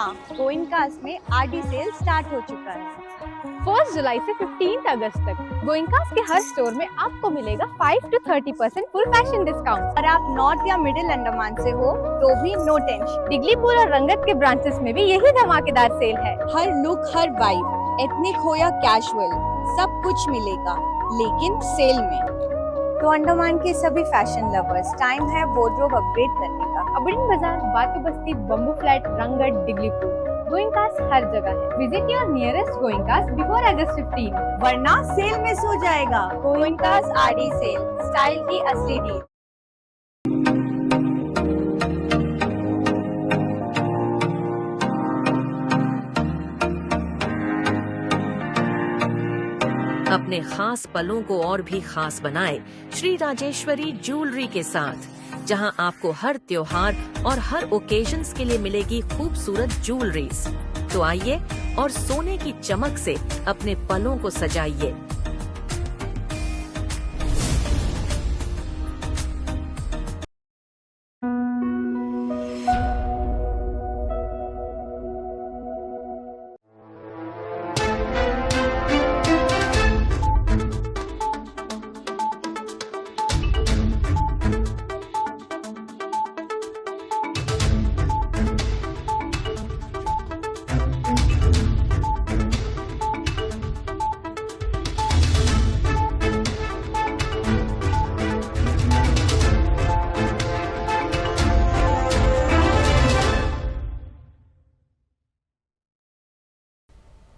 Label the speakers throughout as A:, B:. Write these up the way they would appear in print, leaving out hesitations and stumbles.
A: हाँ, गोइंकास में RD cell start हो चुका है।
B: 1 जुलाई से 15 अगस्त तक गोइंकास के हर स्टोर में आपको मिलेगा 5 to 30% फुल फैशन डिस्काउंट।
A: और आप नॉर्थ या मिडिल अंडमान से हो तो भी नो टेंशन।
B: डिगलीपुर और रंगत के ब्रांचेस में भी यही धमाकेदार सेल है।
A: हर लुक, हर वाइब, एथनिक हो या कैजुअल, सब कुछ मिलेगा, लेकिन सेल में। तो अंडमान के सभी फैशन लवर्स, टाइम है वार्डरोब अपग्रेड करने का।
B: अबड़िन बाजार, बातू बस्ती, बम्बू फ्लैट, रंगत, डिगलीपुर, गोइंकास हर जगह है। विजिट योर नियरेस्ट गोइंकास बिफोर अगस्त 15,
A: वरना सेल मिस हो जाएगा। गोइंकास आरडी सेल, स्टाइल की असली डील।
C: अपने खास पलों को और भी खास बनाए श्री राजेश्वरी ज्वेलरी के साथ, जहां आपको हर त्योहार और हर ओकेजन्स के लिए मिलेगी खूबसूरत ज्वेलरीज। तो आइए और सोने की चमक से अपने पलों को सजाइए।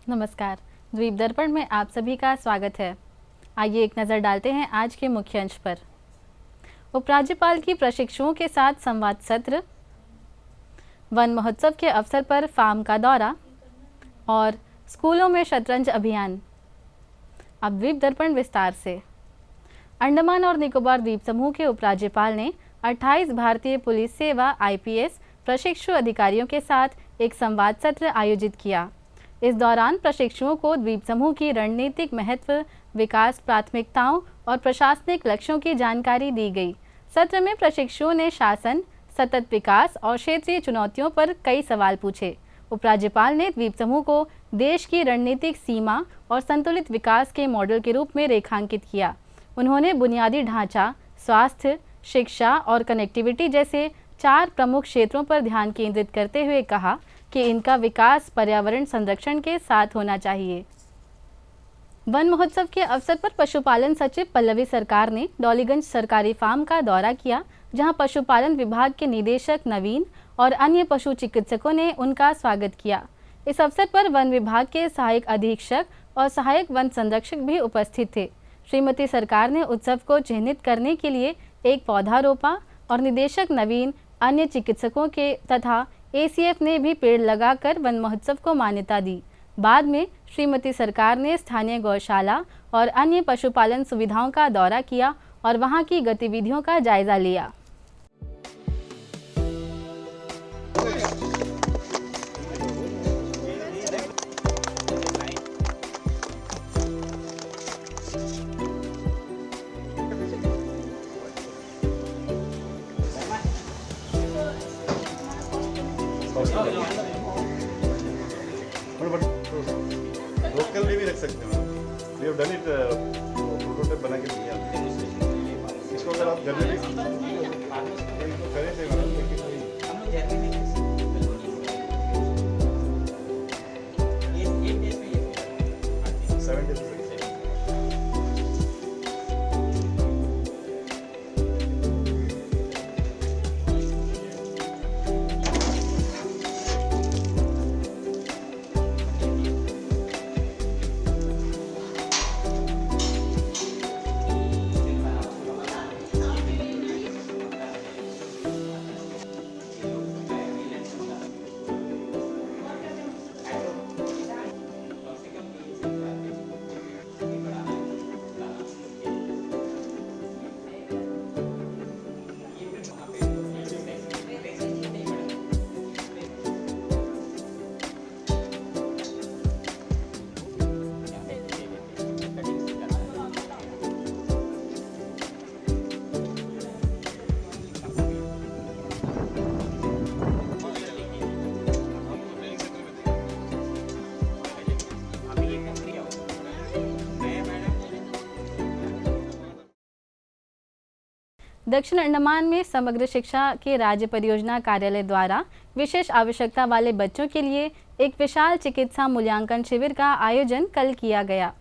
B: नमस्कार, द्वीप दर्पण में आप सभी का स्वागत है। आइए एक नज़र डालते हैं आज के मुख्य अंश पर। उपराज्यपाल की प्रशिक्षुओं के साथ संवाद सत्र, वन महोत्सव के अवसर पर फार्म का दौरा और स्कूलों में शतरंज अभियान। अब द्वीप दर्पण विस्तार से। अंडमान और निकोबार द्वीप समूह के उपराज्यपाल ने 28 भारतीय पुलिस सेवा IPS प्रशिक्षु अधिकारियों के साथ एक संवाद सत्र आयोजित किया। इस दौरान प्रशिक्षुओं को द्वीप समूह की रणनीतिक महत्व, विकास प्राथमिकताओं और प्रशासनिक लक्ष्यों की जानकारी दी गई। सत्र में प्रशिक्षुओं ने शासन, सतत विकास और क्षेत्रीय चुनौतियों पर कई सवाल पूछे। उपराज्यपाल ने द्वीप समूह को देश की रणनीतिक सीमा और संतुलित विकास के मॉडल के रूप में रेखांकित किया। उन्होंने बुनियादी ढांचा, स्वास्थ्य, शिक्षा और कनेक्टिविटी जैसे 4 प्रमुख क्षेत्रों पर ध्यान केंद्रित करते हुए कहा कि इनका विकास पर्यावरण संरक्षण के साथ होना चाहिए। वन महोत्सव के अवसर पर पशुपालन सचिव पल्लवी सरकार ने डॉलीगंज सरकारी फार्म का दौरा किया, जहां पशुपालन विभाग के निदेशक नवीन और अन्य पशु चिकित्सकों ने उनका स्वागत किया। इस अवसर पर वन विभाग के सहायक अधीक्षक और सहायक वन संरक्षक भी उपस्थित थे। श्रीमती सरकार ने उत्सव को चिन्हित करने के लिए एक पौधा रोपा और निदेशक नवीन, अन्य चिकित्सकों के तथा ACF ने भी पेड़ लगाकर वन महोत्सव को मान्यता दी। बाद में श्रीमती सरकार ने स्थानीय गौशाला और अन्य पशुपालन सुविधाओं का दौरा किया और वहां की गतिविधियों का जायजा लिया।
D: लोकल में भी रख सकते हैं। We have done it, prototype बना के दिया। इसको अगर आप घर में भी करें थे मैडम, लेकिन
B: दक्षिण अंडमान में समग्र शिक्षा के राज्य परियोजना कार्यालय द्वारा विशेष आवश्यकता वाले बच्चों के लिए एक विशाल चिकित्सा मूल्यांकन शिविर का आयोजन कल किया गया।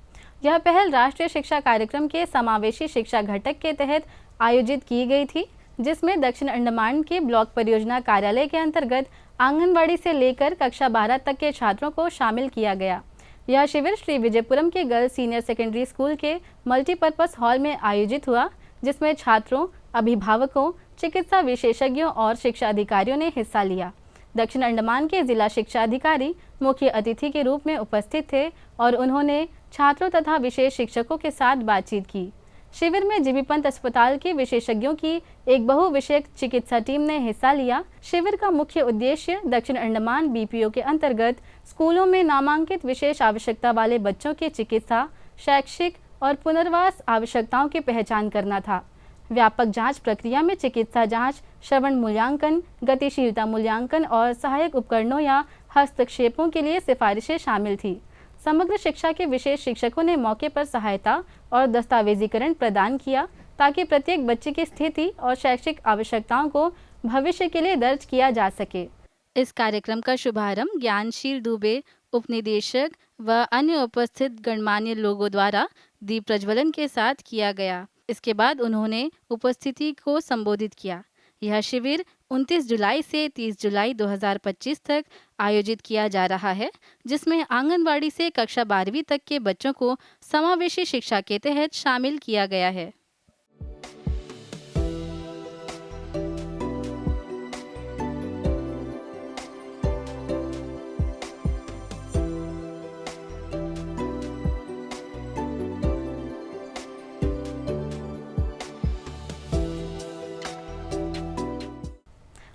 B: यह पहल राष्ट्रीय शिक्षा कार्यक्रम के समावेशी शिक्षा घटक के तहत आयोजित की गई थी, जिसमें दक्षिण अंडमान के ब्लॉक परियोजना कार्यालय के अंतर्गत आंगनवाड़ी से लेकर कक्षा 12 तक के छात्रों को शामिल किया गया। यह शिविर श्री विजयपुरम के गर्ल्स सीनियर सेकेंडरी स्कूल के मल्टीपर्पज हॉल में आयोजित हुआ, जिसमें छात्रों, अभिभावकों, चिकित्सा विशेषज्ञों और शिक्षा अधिकारियों ने हिस्सा लिया। दक्षिण अंडमान के जिला शिक्षा अधिकारी मुख्य अतिथि के रूप में उपस्थित थे और उन्होंने छात्रों तथा विशेष शिक्षकों के साथ बातचीत की। शिविर में जीबी पंत अस्पताल के विशेषज्ञों की एक बहुविषयक चिकित्सा टीम ने हिस्सा लिया। शिविर का मुख्य उद्देश्य दक्षिण अंडमान बीपीओ के अंतर्गत स्कूलों में नामांकित विशेष आवश्यकता वाले बच्चों की चिकित्सा, शैक्षिक और पुनर्वास आवश्यकताओं की पहचान करना था। व्यापक जांच प्रक्रिया में चिकित्सा जांच, श्रवण मूल्यांकन, गतिशीलता मूल्यांकन और सहायक उपकरणों या हस्तक्षेपों के लिए सिफारिशें शामिल थी। समग्र शिक्षा के विशेष शिक्षकों ने मौके पर सहायता और दस्तावेजीकरण प्रदान किया ताकि प्रत्येक बच्चे की स्थिति और शैक्षिक आवश्यकताओं को भविष्य के लिए दर्ज किया जा सके। इस कार्यक्रम का शुभारंभ ज्ञानशील दुबे, उपनिदेशक व अन्य उपस्थित गणमान्य लोगों द्वारा दीप प्रज्वलन के साथ किया गया। इसके बाद उन्होंने उपस्थिति को संबोधित किया। यह शिविर 29 जुलाई से 30 जुलाई 2025 तक आयोजित किया जा रहा है, जिसमें आंगनवाड़ी से कक्षा 12वीं तक के बच्चों को समावेशी शिक्षा के तहत शामिल किया गया है।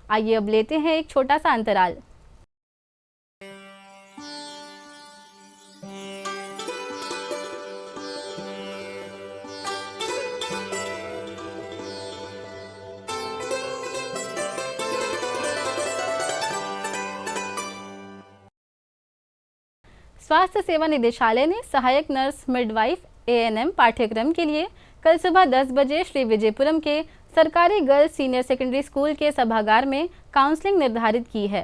B: आइए अब लेते हैं एक छोटा सा अंतराल। स्वास्थ्य सेवा निदेशालय ने सहायक नर्स मिडवाइफ एएनएम पाठ्यक्रम के लिए कल सुबह 10 बजे श्री विजयपुरम के सरकारी गर्ल्स सीनियर सेकेंडरी स्कूल के सभागार में काउंसलिंग निर्धारित की है।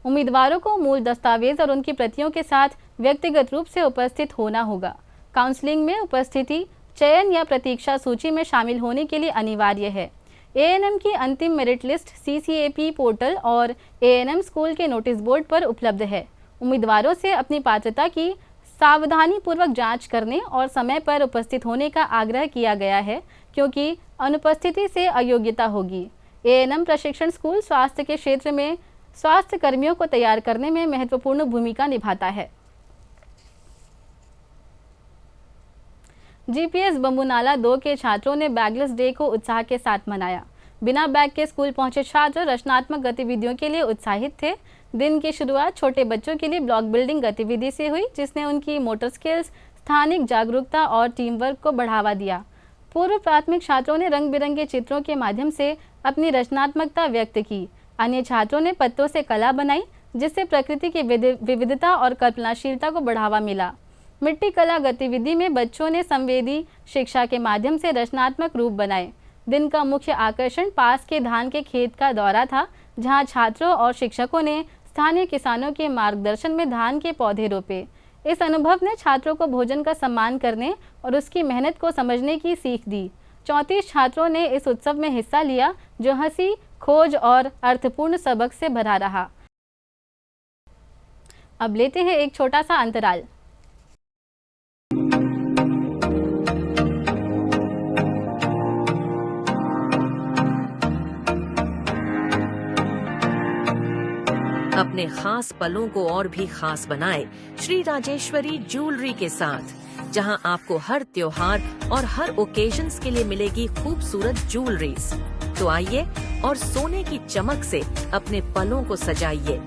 B: उम्मीदवारों को मूल दस्तावेज और उनकी प्रतियों के साथ व्यक्तिगत रूप से उपस्थित होना होगा। काउंसलिंग में उपस्थिति चयन या प्रतीक्षा सूची में शामिल होने के लिए अनिवार्य है। एएनएम की अंतिम मेरिट लिस्ट CCAP पोर्टल और एएनएम स्कूल के नोटिस बोर्ड पर उपलब्ध है। उम्मीदवारों से अपनी पात्रता की सावधानी पूर्वक जांच करने और समय पर उपस्थित होने का आग्रह किया गया है, क्योंकि अनुपस्थिति से अयोग्यता होगी। एएनएम प्रशिक्षण स्कूल स्वास्थ्य के क्षेत्र में स्वास्थ्य कर्मियों को तैयार करने में महत्वपूर्ण भूमिका निभाता है। जीपीएस बम्बूनाला 2 के छात्रों ने बैगलेस डे को उत्साह के साथ मनाया। बिना बैग के स्कूल पहुंचे छात्र रचनात्मक गतिविधियों के लिए उत्साहित थे। दिन की शुरुआत छोटे बच्चों के लिए ब्लॉक बिल्डिंग गतिविधि से हुई, जिसने उनकी मोटर स्किल्स, स्थानिक जागरूकता और टीम वर्क को बढ़ावा दिया। पूर्व प्राथमिक छात्रों ने रंग बिरंगे चित्रों के माध्यम से अपनी रचनात्मकता व्यक्त की। अन्य छात्रों ने पत्तों से कला बनाई, जिससे प्रकृति की विविधता और कल्पनाशीलता को बढ़ावा मिला। मिट्टी कला गतिविधि में बच्चों ने संवेदी शिक्षा के माध्यम से रचनात्मक रूप बनाए। दिन का मुख्य आकर्षण पास के धान के खेत का दौरा था, जहां छात्रों और शिक्षकों ने स्थानीय किसानों के मार्गदर्शन में धान के पौधे रोपे। इस अनुभव ने छात्रों को भोजन का सम्मान करने और उसकी मेहनत को समझने की सीख दी। 34 छात्रों ने इस उत्सव में हिस्सा लिया, जो हंसी, खोज और अर्थपूर्ण सबक से भरा रहा। अब लेते हैं एक छोटा सा अंतराल।
C: अपने खास पलों को और भी खास बनाए श्री राजेश्वरी ज्वेलरी के साथ, जहां आपको हर त्योहार और हर ओकेजन्स के लिए मिलेगी खूबसूरत ज्वेलरीज। तो आइए और सोने की चमक से अपने पलों को सजाइए।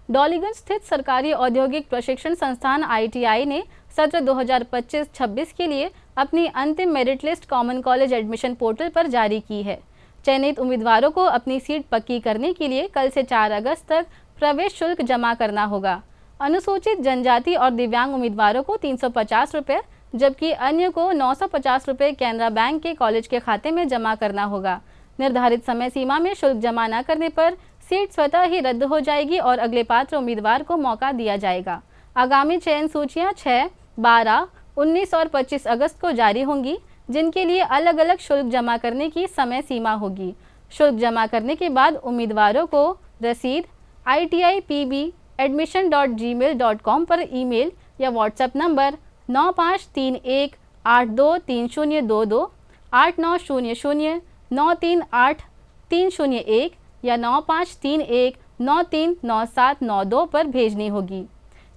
B: डॉलीगंज स्थित सरकारी औद्योगिक प्रशिक्षण संस्थान ITI ने सत्र 2025-26 के लिए अपनी अंतिम merit list common college admission portal पर जारी की है। चयनित उम्मीदवारों को अपनी सीट पक्की करने के लिए कल से 4 अगस्त तक प्रवेश शुल्क जमा करना होगा। अनुसूचित जनजाति और दिव्यांग उम्मीदवारों को 350 रुपये, जबकि अन्य को 950 रुपये कैनरा बैंक के कॉलेज के खाते में जमा करना होगा। निर्धारित समय सीमा में शुल्क जमा न करने पर सीट स्वतः ही रद्द हो जाएगी और अगले पात्र उम्मीदवार को मौका दिया जाएगा। आगामी चयन सूचियां 6, 12, 19 और 25 अगस्त को जारी होंगी, जिनके लिए अलग अलग शुल्क जमा करने की समय सीमा होगी। शुल्क जमा करने के बाद उम्मीदवारों को रसीद itipbadmission.gmail.com पर ईमेल या व्हाट्सएप नंबर 9531823022, 8900938301 या 9531939792 पर भेजनी होगी।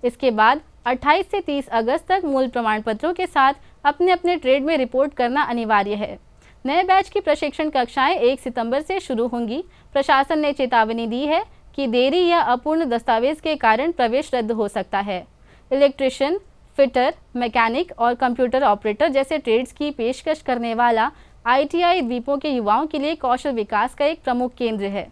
B: इसके बाद 28 से 30 अगस्त तक मूल प्रमाण पत्रों के साथ अपने अपने ट्रेड में रिपोर्ट करना अनिवार्य है। नए बैच की प्रशिक्षण कक्षाएं 1 सितंबर से शुरू होंगी। प्रशासन ने चेतावनी दी है कि देरी या अपूर्ण दस्तावेज के कारण प्रवेश रद्द हो सकता है। इलेक्ट्रिशियन, फिटर, मैकेनिक और कंप्यूटर ऑपरेटर जैसे ट्रेड्स की पेशकश करने वाला ITI द्वीपों के युवाओं के लिए कौशल विकास का एक प्रमुख केंद्र है।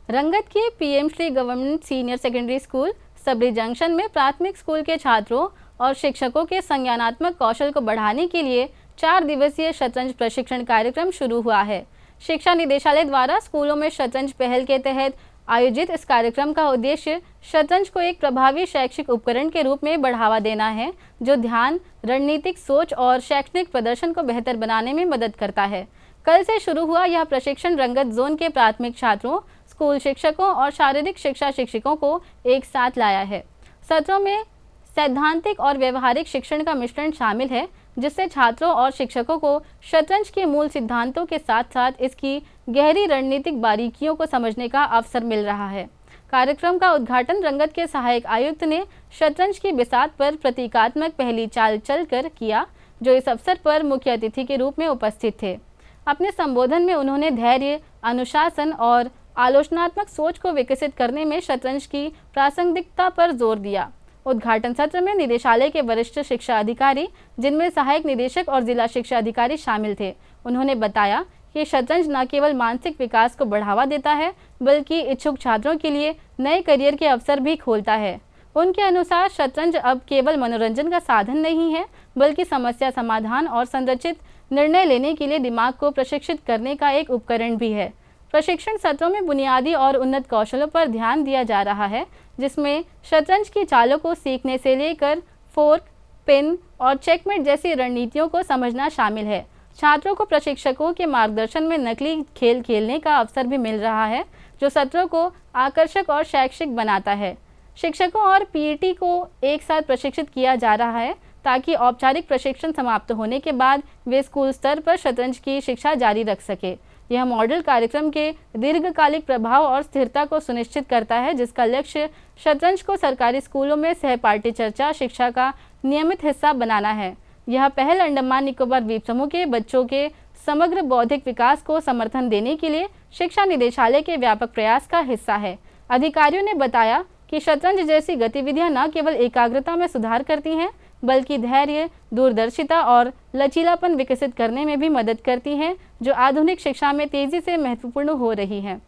B: रंगत के PM Shri government senior secondary school Sabari junction में प्राथमिक स्कूल के छात्रों और शिक्षकों के संज्ञानात्मक कौशल को बढ़ाने के लिए 4 दिवसीय शतरंज प्रशिक्षण कार्यक्रम शुरू हुआ है। शिक्षा निदेशालय द्वारा स्कूलों में शतरंज पहल के तहत आयोजित इस कार्यक्रम का उद्देश्य शतरंज को एक प्रभावी शैक्षिक उपकरण के रूप में बढ़ावा देना है, जो ध्यान, रणनीतिक सोच और शैक्षणिक प्रदर्शन को बेहतर बनाने में मदद करता है। कल से शुरू हुआ यह प्रशिक्षण रंगत जोन के प्राथमिक छात्रों, स्कूल शिक्षकों और शारीरिक शिक्षा शिक्षकों को एक साथ लाया है। सत्रों में सैद्धांतिक और व्यवहारिक शिक्षण का मिश्रण शामिल है, जिससे छात्रों और शिक्षकों को शतरंज के मूल सिद्धांतों के साथ साथ इसकी गहरी रणनीतिक बारीकियों को समझने का अवसर मिल रहा है। कार्यक्रम का उद्घाटन रंगत के सहायक आयुक्त ने शतरंज की बिसात पर प्रतीकात्मक पहली चाल चलकर किया, जो इस अवसर पर मुख्य अतिथि के रूप में उपस्थित थे। अपने संबोधन में उन्होंने धैर्य, अनुशासन और आलोचनात्मक सोच को विकसित करने में शतरंज की प्रासंगिकता पर जोर दिया। उद्घाटन सत्र में निदेशालय के वरिष्ठ शिक्षा अधिकारी, जिनमें सहायक निदेशक और जिला शिक्षा अधिकारी शामिल थे, उन्होंने बताया कि शतरंज न केवल मानसिक विकास को बढ़ावा देता है, बल्कि इच्छुक छात्रों के लिए नए करियर के अवसर भी खोलता है। उनके अनुसार शतरंज अब केवल मनोरंजन का साधन नहीं है, बल्कि समस्या समाधान और संरचित निर्णय लेने के लिए दिमाग को प्रशिक्षित करने का एक उपकरण भी है। प्रशिक्षण सत्रों में बुनियादी और उन्नत कौशलों पर ध्यान दिया जा रहा है, जिसमें शतरंज की चालों को सीखने से लेकर फोर्क, पिन और चेकमेट जैसी रणनीतियों को समझना शामिल है। छात्रों को प्रशिक्षकों के मार्गदर्शन में नकली खेल खेलने का अवसर भी मिल रहा है, जो सत्रों को आकर्षक और शैक्षिक बनाता है। शिक्षकों और PET को एक साथ प्रशिक्षित किया जा रहा है, ताकि औपचारिक प्रशिक्षण समाप्त होने के बाद वे स्कूल स्तर पर शतरंज की शिक्षा जारी रख सके। यह मॉडल कार्यक्रम के दीर्घकालिक प्रभाव और स्थिरता को सुनिश्चित करता है, जिसका लक्ष्य शतरंज को सरकारी स्कूलों में सहपाठी चर्चा शिक्षा का नियमित हिस्सा बनाना है। यह पहल अंडमान निकोबार द्वीप समूह के बच्चों के समग्र बौद्धिक विकास को समर्थन देने के लिए शिक्षा निदेशालय के व्यापक प्रयास का हिस्सा है। अधिकारियों ने बताया कि शतरंज जैसी गतिविधियां न केवल एकाग्रता में सुधार करती हैं, बल्कि धैर्य, दूरदर्शिता और लचीलापन विकसित करने में भी मदद करती हैं, जो आधुनिक शिक्षा में तेजी से महत्वपूर्ण हो रही हैं।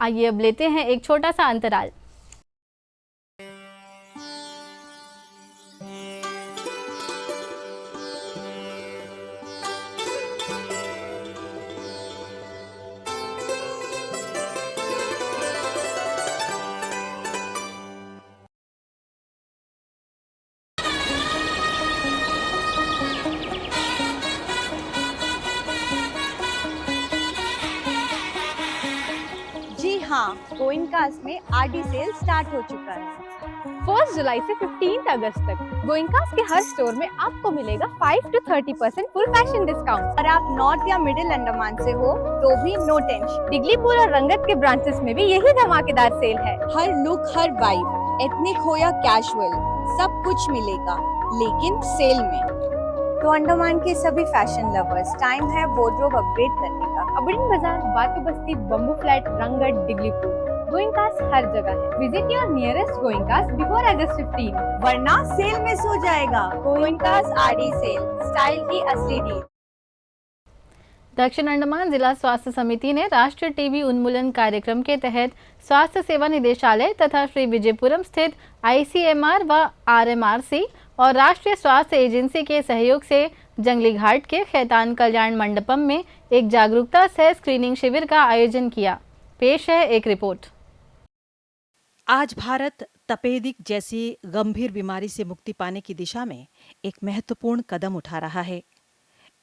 B: आइए अब लेते हैं एक छोटा सा अंतराल।
A: हाँ, गोइंकास में RD सेल स्टार्ट हो चुका है।
E: 1 जुलाई से 15 अगस्त तक गोइंकास के हर स्टोर में आपको मिलेगा 5 to 30% फुल फैशन डिस्काउंट।
A: और आप नॉर्थ या मिडिल अंडमान से हो तो भी नो टेंशन।
E: डिगलीपुर और रंगत के ब्रांचेस में भी यही धमाकेदार सेल है।
A: हर लुक, हर वाइब, एथनिक हो या कैजुअल, सब कुछ मिलेगा, लेकिन सेल में। तो अंडमान के सभी फैशन लवर्स, टाइम है वार्डरोब अपग्रेड करने का।
E: अबड़िन बाजार, बातू बस्ती, बम्बू फ्लैट, रंगत, डिगलीपुर, गोइंकास हर जगह है। विजिट योर नियरेस्ट गोइंकास बिफोर अगस्त 15,
A: वरना सेल मिस हो जाएगा। गोइंकास RD सेल, स्टाइल की असली डील।
B: दक्षिण अंडमान जिला स्वास्थ्य समिति ने राष्ट्रीय टीबी उन्मूलन कार्यक्रम के तहत स्वास्थ्य सेवा निदेशालय तथा श्री विजयपुरम स्थित ICMR व RMRC और राष्ट्रीय स्वास्थ्य एजेंसी के सहयोग से जंगली घाट के खैतान कल्याण मंडपम में एक जागरूकता सह स्क्रीनिंग शिविर का आयोजन किया। पेश है एक रिपोर्ट।
F: आज भारत तपेदिक जैसी गंभीर बीमारी से मुक्ति पाने की दिशा में एक महत्वपूर्ण कदम उठा रहा है।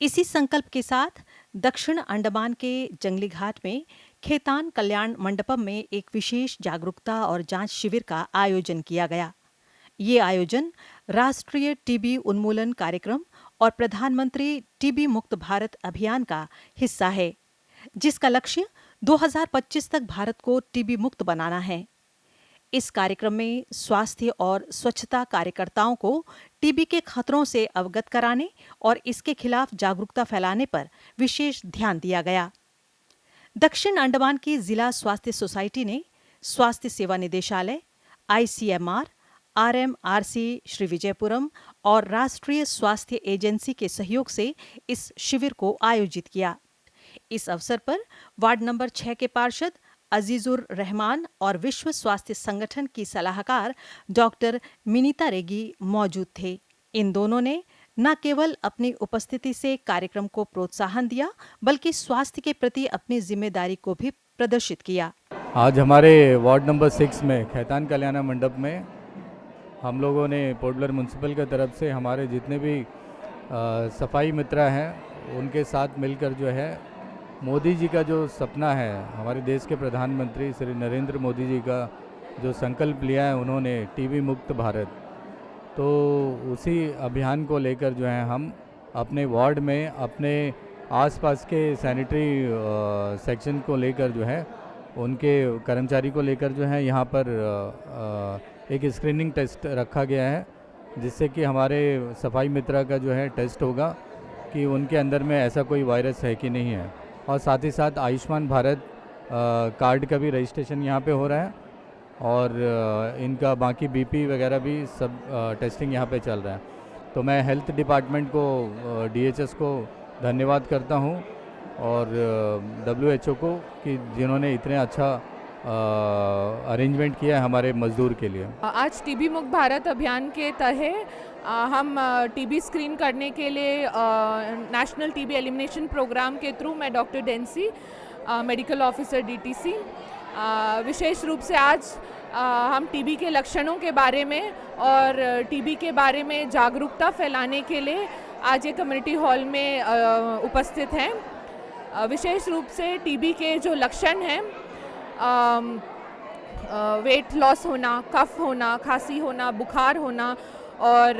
F: इसी संकल्प के साथ दक्षिण अंडमान के जंगली घाट में खैतान कल्याण मंडपम में एक विशेष जागरूकता और जांच शिविर का आयोजन किया गया। ये आयोजन राष्ट्रीय टीबी उन्मूलन कार्यक्रम और प्रधानमंत्री टीबी मुक्त भारत अभियान का हिस्सा है, जिसका लक्ष्य 2025 तक भारत को टीबी मुक्त बनाना है। इस कार्यक्रम में स्वास्थ्य और स्वच्छता कार्यकर्ताओं को टीबी के खतरों से अवगत कराने और इसके खिलाफ जागरूकता फैलाने पर विशेष ध्यान दिया गया। दक्षिण अंडमान की जिला स्वास्थ्य सोसाइटी ने स्वास्थ्य सेवा निदेशालय, ICMR, RMRC श्री विजयपुरम और राष्ट्रीय स्वास्थ्य एजेंसी के सहयोग से इस शिविर को आयोजित किया। इस अवसर पर वार्ड नंबर 6 के पार्षद अजीजुर रहमान और विश्व स्वास्थ्य संगठन की सलाहकार डॉक्टर मिनीता रेगी मौजूद थे। इन दोनों ने न केवल अपनी उपस्थिति से कार्यक्रम को प्रोत्साहन दिया, बल्कि स्वास्थ्य के प्रति अपनी जिम्मेदारी को भी प्रदर्शित किया।
G: आज हमारे वार्ड नंबर 6 में खैतान कल्याण मंडप में हम लोगों ने पोर्ट ब्लेयर म्यूनसिपल की तरफ से हमारे जितने भी सफाई मित्र हैं उनके साथ मिलकर जो है मोदी जी का जो सपना है, हमारे देश के प्रधानमंत्री श्री नरेंद्र मोदी जी का जो संकल्प लिया है उन्होंने टीबी मुक्त भारत, तो उसी अभियान को लेकर जो है हम अपने वार्ड में अपने आसपास के सैनिटरी सेक्शन को लेकर जो है उनके कर्मचारी को लेकर जो है यहाँ पर एक स्क्रीनिंग टेस्ट रखा गया है, जिससे कि हमारे सफाई मित्र का जो है टेस्ट होगा कि उनके अंदर में ऐसा कोई वायरस है कि नहीं है। और साथ ही साथ आयुष्मान भारत कार्ड का भी रजिस्ट्रेशन यहाँ पे हो रहा है और इनका बाकी BP वगैरह भी सब टेस्टिंग यहाँ पे चल रहा है। तो मैं हेल्थ डिपार्टमेंट को DHS को धन्यवाद करता हूँ और WHO को कि जिन्होंने इतने अच्छा अरेंजमेंट किया है हमारे मजदूर के लिए।
H: आज टीबी मुक्त भारत अभियान के तहत हम टीबी स्क्रीन करने के लिए नेशनल टीबी एलिमिनेशन प्रोग्राम के थ्रू मैं डॉक्टर डेंसी मेडिकल ऑफिसर DTC विशेष रूप से आज हम टीबी के लक्षणों के बारे में और टीबी के बारे में जागरूकता फैलाने के लिए आज ये कम्युनिटी हॉल में उपस्थित हैं। विशेष रूप से टीबी के जो लक्षण हैं, वेट लॉस होना, कफ होना, खांसी होना, बुखार होना और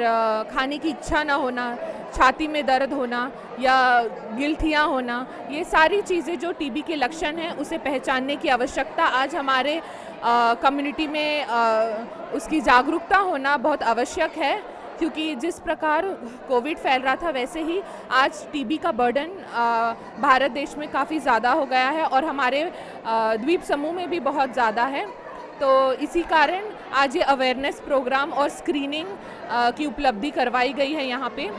H: खाने की इच्छा ना होना, छाती में दर्द होना या गिल्टियाँ होना, ये सारी चीज़ें जो टीबी के लक्षण हैं उसे पहचानने की आवश्यकता आज हमारे कम्युनिटी में उसकी जागरूकता होना बहुत आवश्यक है, क्योंकि जिस प्रकार कोविड फैल रहा था वैसे ही आज टीबी का बर्डन भारत देश में काफ़ी ज़्यादा हो गया है और हमारे द्वीप समूह में भी बहुत ज़्यादा है। तो इसी कारण आज ये अवेयरनेस प्रोग्राम और स्क्रीनिंग की उपलब्धि करवाई गई है यहाँ पे।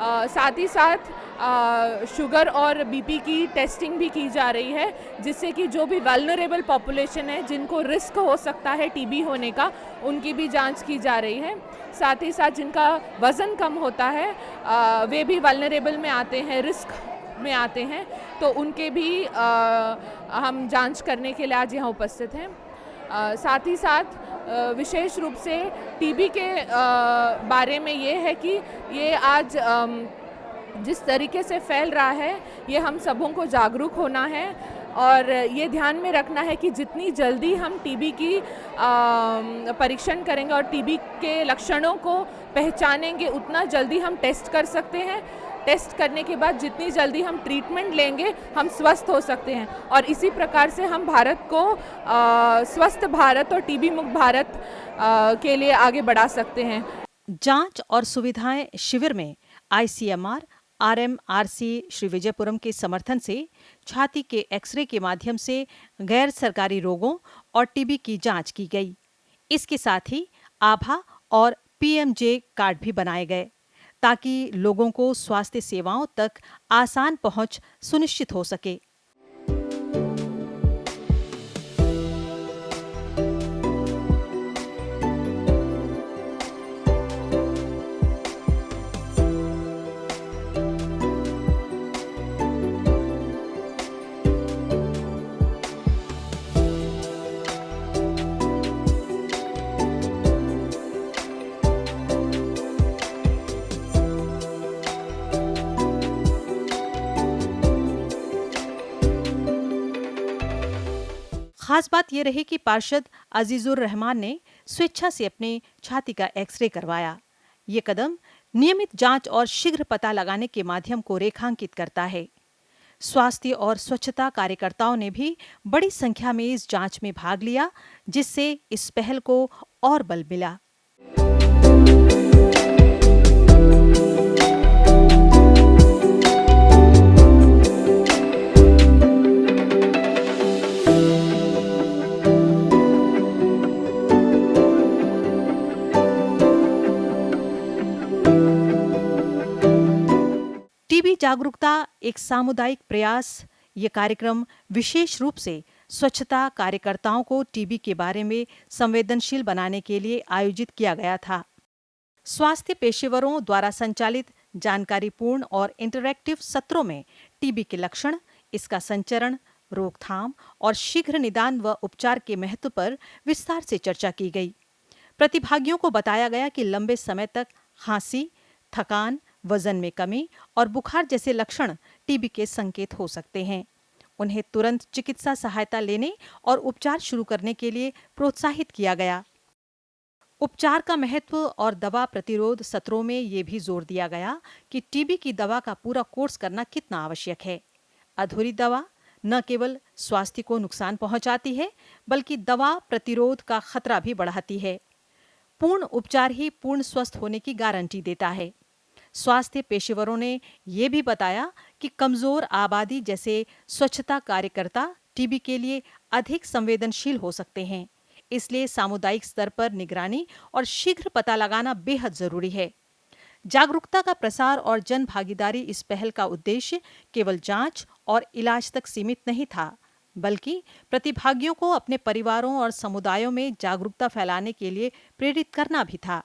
H: साथ ही साथ शुगर और BP की टेस्टिंग भी की जा रही है, जिससे कि जो भी वल्नरेबल पॉपुलेशन है जिनको रिस्क हो सकता है टीबी होने का, उनकी भी जांच की जा रही है। साथ ही साथ जिनका वज़न कम होता है वे भी वल्नरेबल में आते हैं, रिस्क में आते हैं, तो उनके भी हम जांच करने के लिए आज यहाँ उपस्थित हैं। साथ ही साथ विशेष रूप से टीबी के बारे में ये है कि ये आज जिस तरीके से फैल रहा है ये हम सबों को जागरूक होना है और ये ध्यान में रखना है कि जितनी जल्दी हम टीबी की परीक्षण करेंगे और टीबी के लक्षणों को पहचानेंगे उतना जल्दी हम टेस्ट कर सकते हैं। टेस्ट करने के बाद जितनी जल्दी हम ट्रीटमेंट लेंगे हम स्वस्थ हो सकते हैं और इसी प्रकार से हम भारत को स्वस्थ भारत और टीबी मुक्त भारत के लिए आगे बढ़ा सकते हैं।
F: जांच और सुविधाएं शिविर में ICMR RMRC श्री विजयपुरम के समर्थन से छाती के एक्सरे के माध्यम से गैर सरकारी रोगों और टीबी की जांच की गई। इसके साथ ही आभा और PMJ कार्ड भी बनाए गए। ताकि लोगों को स्वास्थ्य सेवाओं तक आसान पहुंच सुनिश्चित हो सके। खास बात यह रही कि पार्षद अजीजुर रहमान ने स्वेच्छा से अपने छाती का एक्सरे करवाया। ये कदम नियमित जांच और शीघ्र पता लगाने के माध्यम को रेखांकित करता है। स्वास्थ्य और स्वच्छता कार्यकर्ताओं ने भी बड़ी संख्या में इस जांच में भाग लिया, जिससे इस पहल को और बल मिला। टीबी जागरूकता एक सामुदायिक प्रयास। ये कार्यक्रम विशेष रूप से स्वच्छता कार्यकर्ताओं को टीबी के बारे में संवेदनशील बनाने के लिए आयोजित किया गया था। स्वास्थ्य पेशेवरों द्वारा संचालित जानकारीपूर्ण और इंटरैक्टिव सत्रों में टीबी के लक्षण, इसका संचरण, रोकथाम और शीघ्र निदान व उपचार के महत्व पर विस्तार से चर्चा की गई। प्रतिभागियों को बताया गया कि लंबे समय तक खांसी, थकान, वजन में कमी और बुखार जैसे लक्षण टीबी के संकेत हो सकते हैं। उन्हें तुरंत चिकित्सा सहायता लेने और उपचार शुरू करने के लिए प्रोत्साहित किया गया। उपचार का महत्व और दवा प्रतिरोध सत्रों में ये भी जोर दिया गया कि टीबी की दवा का पूरा कोर्स करना कितना आवश्यक है। अधूरी दवा न केवल स्वास्थ्य को नुकसान पहुंचाती है, बल्कि दवा प्रतिरोध का खतरा भी बढ़ाती है। पूर्ण उपचार ही पूर्ण स्वस्थ होने की गारंटी देता है। स्वास्थ्य पेशेवरों ने ये भी बताया कि कमजोर आबादी जैसे स्वच्छता कार्यकर्ता टीबी के लिए अधिक संवेदनशील हो सकते हैं। इसलिए सामुदायिक स्तर पर निगरानी और शीघ्र पता लगाना बेहद जरूरी है। जागरूकता का प्रसार और जन भागीदारी इस पहल का उद्देश्य केवल जांच और इलाज तक सीमित नहीं था, बल्कि प्रतिभागियों को अपने परिवारों और समुदायों में जागरूकता फैलाने के लिए प्रेरित करना भी था।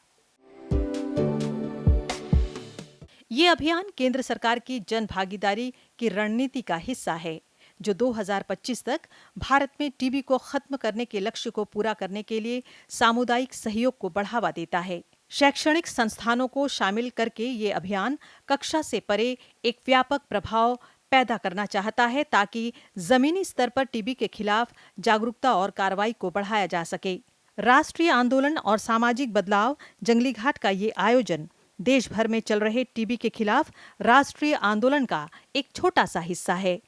F: ये अभियान केंद्र सरकार की जन भागीदारी की रणनीति का हिस्सा है, जो 2025 तक भारत में टीबी को खत्म करने के लक्ष्य को पूरा करने के लिए सामुदायिक सहयोग को बढ़ावा देता है। शैक्षणिक संस्थानों को शामिल करके ये अभियान कक्षा से परे एक व्यापक प्रभाव पैदा करना चाहता है, ताकि जमीनी स्तर पर टीबी के खिलाफ जागरूकता और कार्रवाई को बढ़ाया जा सके। राष्ट्रीय आंदोलन और सामाजिक बदलाव जंगली घाट का ये आयोजन देश भर में चल रहे टीबी के खिलाफ राष्ट्रीय आंदोलन का एक छोटा सा हिस्सा है।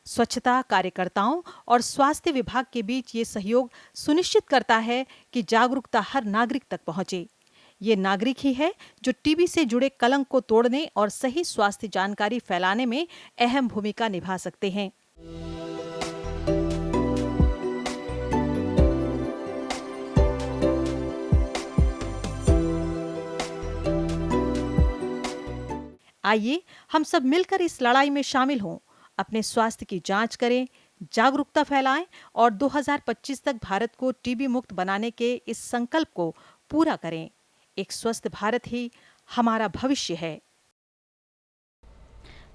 F: स्वच्छता कार्यकर्ताओं और स्वास्थ्य विभाग के बीच ये सहयोग सुनिश्चित करता है कि जागरूकता हर नागरिक तक पहुंचे। ये नागरिक ही है जो टीबी से जुड़े कलंक को तोड़ने और सही स्वास्थ्य जानकारी फैलाने में अहम भूमिका निभा सकते हैं। आइए हम सब मिलकर इस लड़ाई में शामिल हों, अपने स्वास्थ्य की जांच करें, जागरूकता फैलाएं और 2025 तक भारत को टीबी मुक्त बनाने के इस संकल्प को पूरा करें। एक स्वस्थ भारत ही हमारा भविष्य है।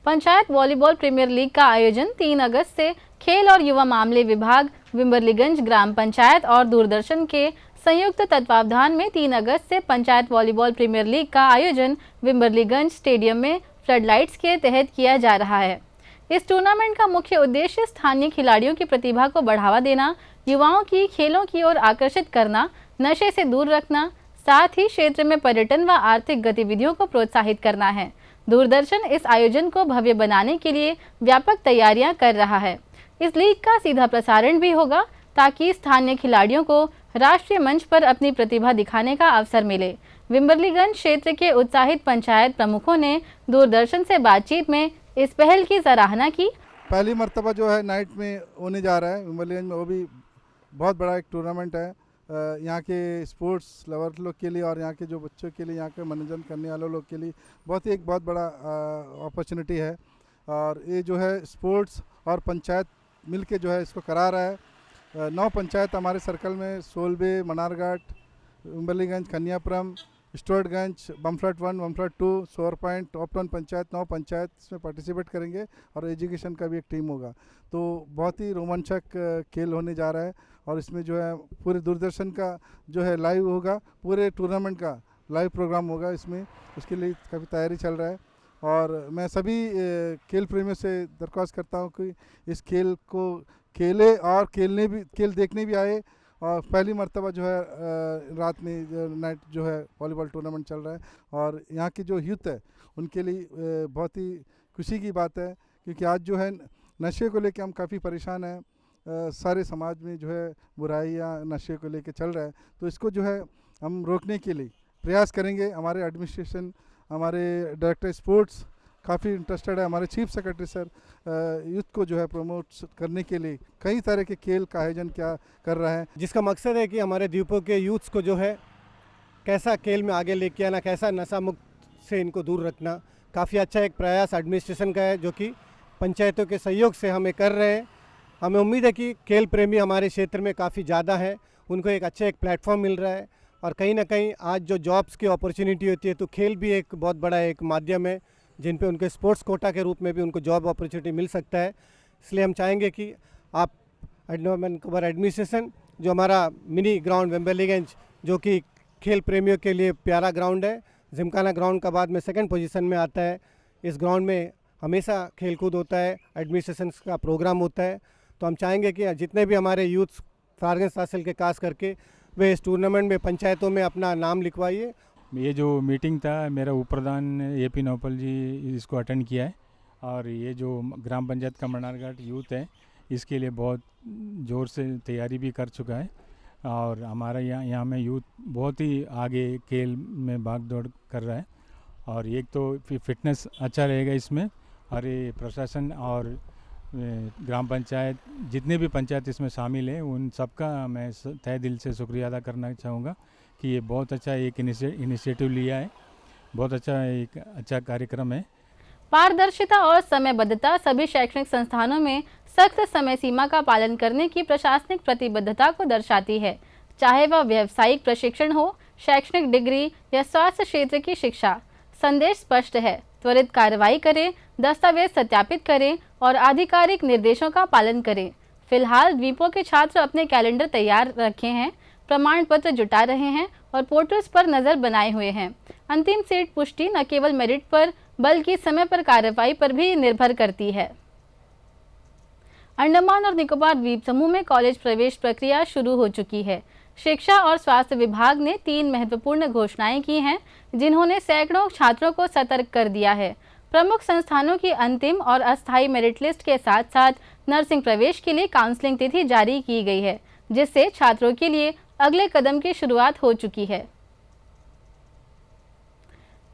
B: पंचायत वॉलीबॉल प्रीमियर लीग का आयोजन 3 अगस्त से खेल और युवा मामले विभाग, विम्बरलीगंज ग्राम पंचायत और दूरदर्शन के संयुक्त तत्वावधान में 3 अगस्त से पंचायत वॉलीबॉल प्रीमियर लीग का आयोजन विम्बरलीगंज स्टेडियम में फ्लडलाइट्स के तहत किया जा रहा है। इस टूर्नामेंट का मुख्य उद्देश्य स्थानीय खिलाड़ियों की प्रतिभा को बढ़ावा देना, युवाओं की खेलों की ओर आकर्षित करना, नशे से दूर रखना, साथ ही क्षेत्र में पर्यटन व आर्थिक गतिविधियों को प्रोत्साहित करना है। दूरदर्शन इस आयोजन को भव्य बनाने के लिए व्यापक तैयारियां कर रहा है। इस लीग का सीधा प्रसारण भी होगा, ताकि स्थानीय खिलाड़ियों को राष्ट्रीय मंच पर अपनी प्रतिभा दिखाने का अवसर मिले। विम्बरलीगंज क्षेत्र के उत्साहित पंचायत प्रमुखों ने दूरदर्शन से बातचीत में इस पहल की सराहना की।
I: पहली मर्तबा जो है नाइट में होने जा रहा है विम्बरलीगंज में, वो भी बहुत बड़ा एक टूर्नामेंट है यहाँ के स्पोर्ट्स लवर लोग के लिए और यहाँ के जो बच्चों के लिए, यहाँ के मनोरंजन करने वाले लोग के लिए एक बहुत बड़ा अपॉर्चुनिटी है। और ये जो है स्पोर्ट्स और पंचायत मिल के जो है इसको करा रहा है। 9 पंचायत हमारे सर्कल में सोलबे, मनारघाट, उम्बलीगंज, कन्यापुरम, स्टुअर्टगंज, बमफ्लैट 1, बमफ्लैट 2, सोर पॉइंट, टॉप 10 पंचायत, 9 पंचायत इसमें पार्टिसिपेट करेंगे और एजुकेशन का भी एक टीम होगा। तो बहुत ही रोमांचक खेल होने जा रहा है और इसमें जो है पूरे दूरदर्शन का जो है लाइव होगा, पूरे टूर्नामेंट का लाइव प्रोग्राम होगा इसमें। उसके लिए काफ़ी तैयारी चल रहा है और मैं सभी खेल प्रेमियों से दरख्वास्त करता हूँ कि इस खेल को खेले और खेल देखने भी आए। और पहली मर्तबा जो है रात में नाइट जो है वॉलीबॉल टूर्नामेंट चल रहा है और यहाँ की जो यूथ है उनके लिए बहुत ही खुशी की बात है, क्योंकि आज जो है नशे को लेकर हम काफ़ी परेशान हैं। सारे समाज में जो है बुराइयाँ नशे को लेकर चल रहा है, तो इसको जो है हम रोकने के लिए प्रयास करेंगे। हमारे एडमिनिस्ट्रेशन, हमारे डायरेक्टर स्पोर्ट्स काफ़ी इंटरेस्टेड है। हमारे चीफ सेक्रेटरी सर यूथ को जो है प्रमोट करने के लिए कई तरह के खेल का आयोजन कर रहा है,
J: जिसका मकसद है कि हमारे द्वीपों के यूथ्स को जो है कैसा खेल में आगे लेके आना, कैसा नशा मुक्त से इनको दूर रखना। काफ़ी अच्छा एक प्रयास एडमिनिस्ट्रेशन का है जो कि पंचायतों के सहयोग से हमें कर रहे हैं। हमें उम्मीद है कि खेल प्रेमी हमारे क्षेत्र में काफ़ी ज़्यादा है, उनको एक अच्छा एक प्लेटफॉर्म मिल रहा है और कहीं ना कहीं आज जो जॉब्स की अपॉर्चुनिटी होती है तो खेल भी एक बहुत बड़ा एक माध्यम है जिन पे उनके स्पोर्ट्स कोटा के रूप में भी उनको जॉब अपॉर्चुनिटी मिल सकता है। इसलिए हम चाहेंगे कि आप एडमिनिस्ट्रेशन जो हमारा मिनी ग्राउंड वेम्बलीगंज जो कि खेल प्रेमियों के लिए प्यारा ग्राउंड है, जिमखाना ग्राउंड का बाद में 2nd पोजीशन में आता है। इस ग्राउंड में हमेशा खेल कूद होता है, एडमिनिस्ट्रेशन का प्रोग्राम होता है। तो हम चाहेंगे कि जितने भी हमारे यूथ फारगंज तहसील के खास करके वे इस टूर्नामेंट में पंचायतों में अपना नाम लिखवाइए।
G: ये जो मीटिंग था मेरा उप प्रधान AP नौपल जी इसको अटेंड किया है और ये जो ग्राम पंचायत का मनारघाट यूथ है इसके लिए बहुत ज़ोर से तैयारी भी कर चुका है और हमारा यहाँ में यूथ बहुत ही आगे खेल में भाग दौड़ कर रहा है। और एक तो फिटनेस अच्छा रहेगा इसमें और ये प्रशासन और ग्राम पंचायत जितने भी पंचायत इसमें शामिल हैं उन सबका मैं तहे दिल से शुक्रिया अदा करना चाहूँगा कि ये बहुत अच्छा एक इनिशिएटिव लिया है, बहुत अच्छा कार्यक्रम है।
B: पारदर्शिता और समयबद्धता सभी शैक्षणिक संस्थानों में सख्त समय सीमा का पालन करने की प्रशासनिक प्रतिबद्धता को दर्शाती है, चाहे वह व्यावसायिक प्रशिक्षण हो, शैक्षणिक डिग्री या स्वास्थ्य क्षेत्र की शिक्षा। संदेश स्पष्ट है, त्वरित कार्रवाई करें, दस्तावेज सत्यापित करें और आधिकारिक निर्देशों का पालन करें। फिलहाल द्वीपों के छात्र अपने कैलेंडर तैयार रखे हैं, प्रमाण पत्र जुटा रहे हैं और पोर्टल्स पर नजर बनाए हुए हैं। अंतिम सीट पुष्टि न केवल मेरिट पर बल्कि समय पर कार्रवाई पर भी निर्भर करती है। अंडमान और निकोबार द्वीप समूह में कॉलेज प्रवेश प्रक्रिया शुरू हो चुकी है। शिक्षा और स्वास्थ्य विभाग ने 3 महत्वपूर्ण घोषणाएं की हैं, जिन्होंने सैकड़ों छात्रों को सतर्क कर दिया है। प्रमुख संस्थानों की अंतिम और अस्थायी मेरिट लिस्ट के साथ साथ नर्सिंग प्रवेश के लिए काउंसलिंग तिथि जारी की गई है, जिससे छात्रों के लिए अगले कदम की शुरुआत हो चुकी है।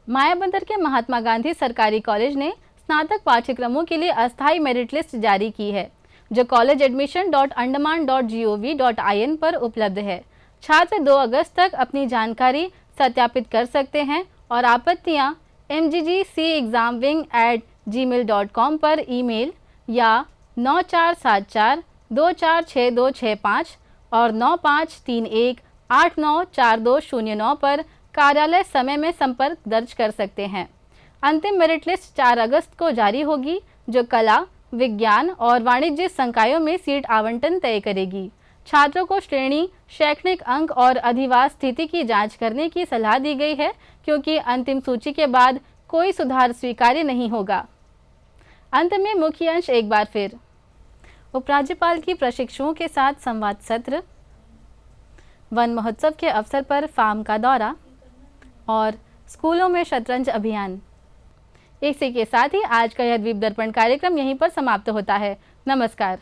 B: मायाबंदर के महात्मा गांधी सरकारी कॉलेज ने स्नातक पाठ्यक्रमों के लिए अस्थायी मेरिट लिस्ट जारी की है, जो collegeadmission.andaman.gov.in पर उपलब्ध है। छात्र 2 अगस्त तक अपनी जानकारी सत्यापित कर सकते हैं और आपत्तियां mggcexamwing@gmail.com पर ईमेल या 9474246265 और 9531894209 पर कार्यालय समय में संपर्क दर्ज कर सकते हैं। अंतिम मेरिट लिस्ट 4 अगस्त को जारी होगी, जो कला, विज्ञान और वाणिज्य संकायों में सीट आवंटन तय करेगी। छात्रों को श्रेणी, शैक्षणिक अंक और अधिवास स्थिति की जांच करने की सलाह दी गई है, क्योंकि अंतिम सूची के बाद कोई सुधार स्वीकार्य नहीं होगा। अंत में मुख्य अंश एक बार फिर। उपराज्यपाल की प्रशिक्षुओं के साथ संवाद सत्र, वन महोत्सव के अवसर पर फार्म का दौरा और स्कूलों में शतरंज अभियान। इसी के साथ ही आज का यह द्वीप दर्पण कार्यक्रम यहीं पर समाप्त होता है। नमस्कार।